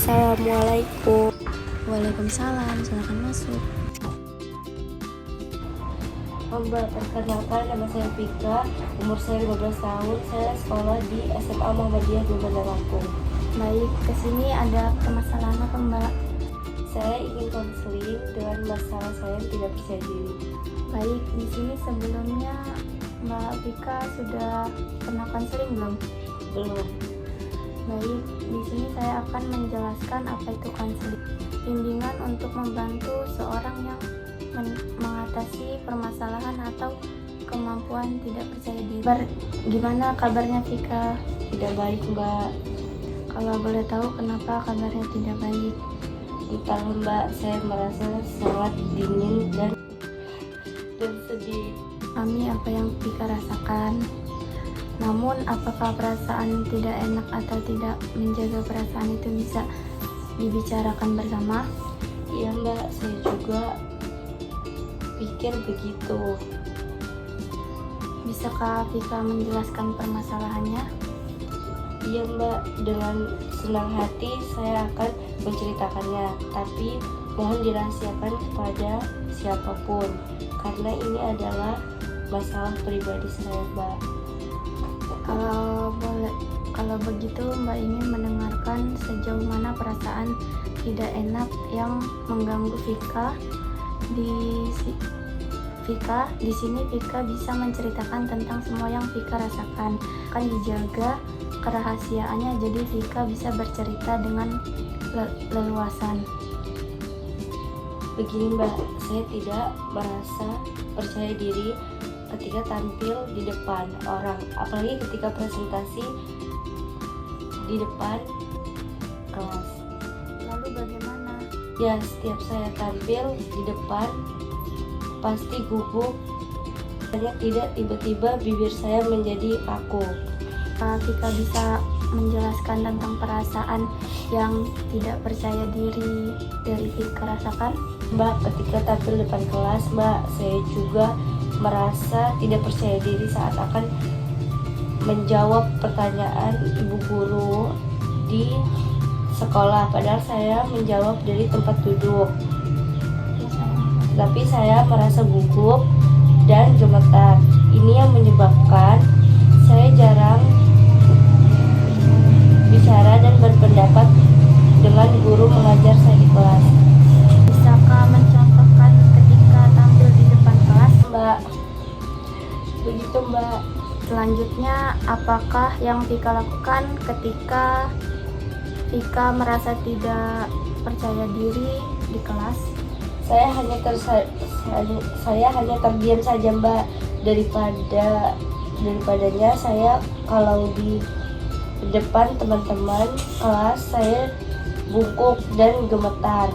Assalamualaikum. Waalaikumsalam, silakan masuk. Mbak, perkenalkan nama saya Vika, umur saya 15 tahun, saya sekolah di SMA Muhammadiyah di Bandar Lampung. Baik, kesini ada permasalahan apa Mbak? Saya ingin konseling dengan masalah saya yang tidak percaya diri. Baik, di sini sebelumnya Mbak Vika sudah pernah konseling belum? Belum. Baik, di sini saya akan menjelaskan apa itu konseling. Bimbingan untuk membantu seorang yang mengatasi permasalahan atau kemampuan tidak percaya diri. Gimana kabarnya Vika? Tidak baik, Mbak. Kalau boleh tahu kenapa kabarnya tidak baik? Entah, Mbak, saya merasa sangat dingin dan sedih. Kami apa yang Vika rasakan. Namun apakah perasaan tidak enak atau tidak menjaga perasaan itu bisa dibicarakan bersama? Iya, Mbak, saya juga pikir begitu. Bisakah Vika menjelaskan permasalahannya? Iya, Mbak, dengan senang hati saya akan menceritakannya, tapi mohon dirahasiakan kepada siapapun karena ini adalah masalah pribadi saya, Mbak. Kalau begitu Mbak ingin mendengarkan sejauh mana perasaan tidak enak yang mengganggu Vika. Di sini Vika bisa menceritakan tentang semua yang Vika rasakan. Akan dijaga kerahasiaannya, jadi Vika bisa bercerita dengan leluasan. Begini, Mbak, saya tidak merasa percaya diri ketika tampil di depan orang, apalagi ketika presentasi di depan kelas. Lalu bagaimana? Ya, setiap saya tampil di depan pasti gugup. Hanya tidak tiba-tiba bibir saya menjadi kaku. Vika bisa menjelaskan tentang perasaan yang tidak percaya diri dari Vika rasakan? Mbak, ketika tampil depan kelas, Mbak, saya juga merasa tidak percaya diri saat akan menjawab pertanyaan ibu guru di sekolah, padahal saya menjawab dari tempat duduk. Tapi saya merasa gugup dan gemetar. Ini yang menyebabkan saya jarang bicara dan berpendapat dengan guru mengajar saya di kelas. Bisakah mencontohkan ketika tampil di depan kelas? Mbak, begitu, Mbak. Selanjutnya, apakah yang Vika lakukan ketika Vika merasa tidak percaya diri di kelas? Saya hanya terdiam saja, Mbak. Daripadanya saya kalau di depan teman-teman kelas saya bungkuk dan gemetar.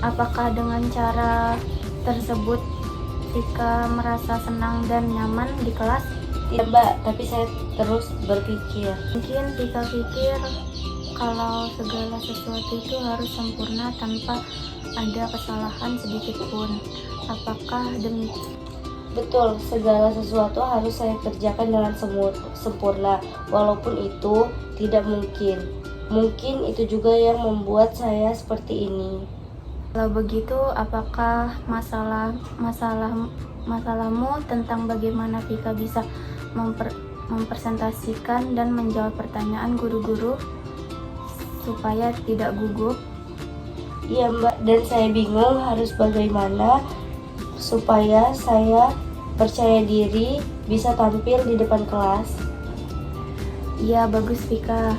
Apakah dengan cara tersebut Vika merasa senang dan nyaman di kelas? Tidak, Mbak, tapi saya terus berpikir. Mungkin Vika pikir kalau segala sesuatu itu harus sempurna tanpa ada kesalahan sedikit pun. Apakah demikian? Betul, segala sesuatu harus saya kerjakan dengan sempurna, walaupun itu tidak mungkin. Mungkin itu juga yang membuat saya seperti ini. Kalau begitu, apakah masalahmu tentang bagaimana Vika bisa mempresentasikan dan menjawab pertanyaan guru-guru supaya tidak gugup? Iya, Mbak, dan saya bingung harus bagaimana supaya saya percaya diri bisa tampil di depan kelas. Iya, bagus Vika.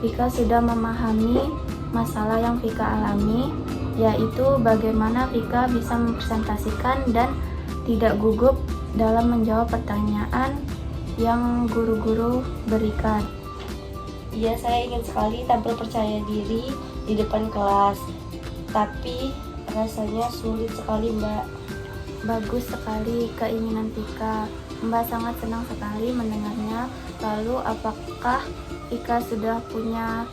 Vika sudah memahami masalah yang Vika alami, yaitu bagaimana Vika bisa mempresentasikan dan tidak gugup dalam menjawab pertanyaan yang guru-guru berikan. Iya, saya ingin sekali tampil percaya diri di depan kelas, tapi rasanya sulit sekali, Mbak. Bagus sekali keinginan Vika. Mbak sangat senang sekali mendengarnya. Lalu apakah Vika sudah punya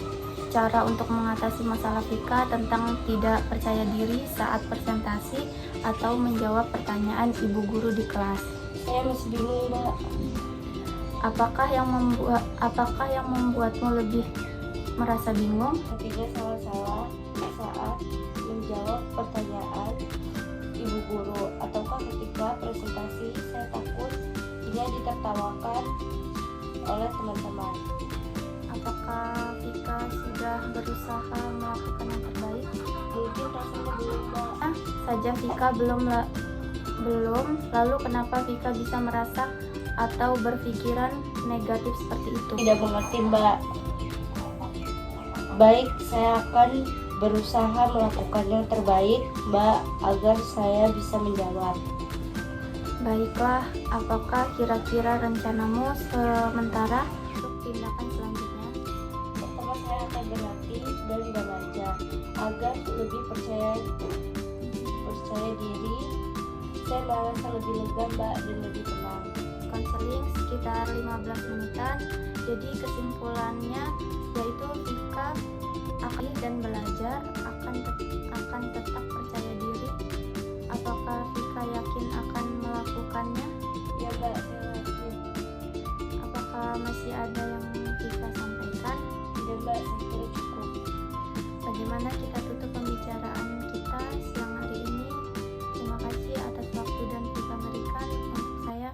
cara untuk mengatasi masalah Vika tentang tidak percaya diri saat presentasi atau menjawab pertanyaan ibu guru di kelas? Saya masih bingung, Mbak. Apakah yang membuatmu lebih merasa bingung? Ketika salah-salah saat menjawab pertanyaan ibu guru, ataukah ketika presentasi saya takut dia ditertawakan oleh teman-teman. Apakah Vika sudah berusaha melakukan yang terbaik? Mungkin rasanya belum, Mbak. Saja Vika belum. Lalu kenapa Vika bisa merasa atau berpikiran negatif seperti itu? Tidak mengerti, Mbak. Baik, saya akan berusaha melakukan yang terbaik, Mbak, agar saya bisa menjawab. Baiklah, apakah kira-kira rencanamu sementara untuk tindakan selanjutnya? Pertama, saya akan berlatih dan belajar agar lebih percaya diri. Saya merasa lebih lega, Mbak, dan lebih tenang. Konseling sekitar 15 menitan. Jadi kesimpulannya yaitu Vika akan dan belajar akan tetap percaya diri. Apakah Vika yakin akan melakukannya? Ya, Mbak, saya yakin. Apakah masih ada yang Vika sampaikan? Tidak, Mbak, saya kira cukup. Bagaimana kita tutup pembicaraan kita siang hari ini? Terima kasih atas waktu dan Vika berikan untuk saya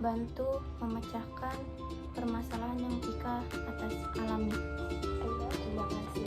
bantu memecahkan permasalahan yang Vika atas alami. Terima kasih.